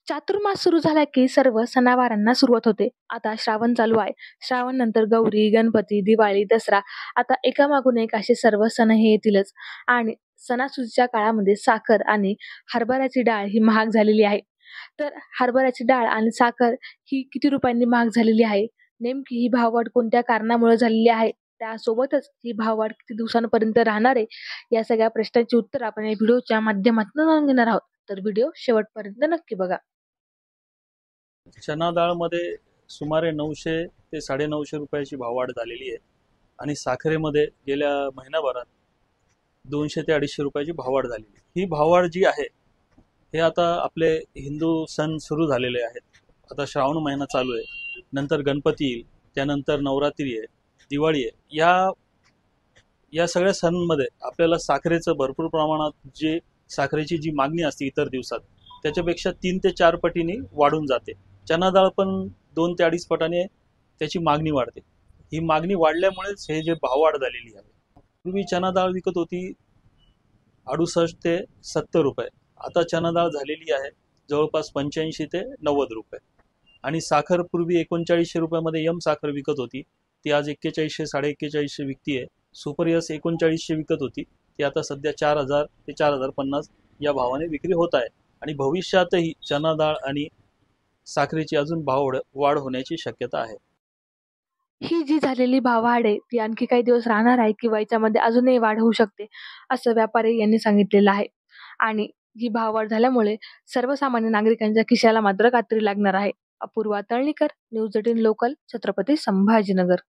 चातुर्मास सुरू झाला की सर्व सणावारांना सुरुवात होते. आता श्रावण चालू आहे. श्रावण नंतर गौरी, गणपती, दिवाळी, दसरा आता एकामागून एक असे सर्व सण हे येतीलच. आणि सणासुदीच्या काळामध्ये साखर आणि हरभऱ्याची डाळ ही महाग झालेली आहे. तर हरभऱ्याची डाळ आणि साखर ही किती रुपयांनी महाग झालेली आहे? नेमकी ही भाववाढ कोणत्या कारणामुळे झालेली आहे? त्यासोबतच ही भाववाढ किती दिवसांपर्यंत राहणार आहे? या सगळ्या प्रश्नांची उत्तर आपण या व्हिडिओच्या माध्यमातून जाणून घेणार आहोत. तर व्हिडिओ शेवटपर्यंत नक्की बघा. चना डाळमध्ये सुमारे 900 ते 950 रुपयाची भाववाढ झालेली आहे आणि साखरेमध्ये गेल्या महिनाभरात 200 ते 250 रुपयाची भाववाढ झालेली आहे. ही भाववाढ जी आहे हे आता आपले हिंदू सण सुरू झालेले आहेत. आता श्रावण महिना चालू आहे, नंतर गणपती येईल, त्यानंतर नवरात्री आहे, दिवाळी आहे. या सगळ्या सणांमध्ये आपल्याला साखरेचं भरपूर प्रमाणात साखरेची जी मागणी असते इतर दिवसात त्याच्यापेक्षा 3 ते 4 पटीने वाढून जाते. चना डाळ पण 2 ते 2.5 पटाने त्याची मागणी वाढते. ही मागणी वाढल्यामुळेच हे जे भाववाढ झालेली आहे. पूर्वी चना डाळ विकत होती 68 ते 70 रुपये. आता चना डाळ झालेली आहे जवळपास 85 ते 90 रुपये. आणि साखर पूर्वी 3900 रुपयामध्ये यम साखर विकत होती, ती आज 4100 4150 विकतीये. सुपर यस 3900 विकत होती, ती आता सध्या 4000 ते 4050 या भावाने विक्री होत आहे. आणि भविष्यातही चना डाळ आणि साखरेची अजून वाढ होण्याची शक्यता आहे. ही जी झालेली भाववाढ आहे ती आणखी काही दिवस राहणार आहे किंवा याच्यामध्ये अजूनही वाढ होऊ शकते, असं व्यापारी यांनी सांगितलेलं आहे. आणि ही भाववाढ झाल्यामुळे सर्वसामान्य नागरिकांच्या खिशाला मात्र कात्री लागणार आहे. Apurva Talnikar, news 18 local, Chhatrapati Sambhajinagar.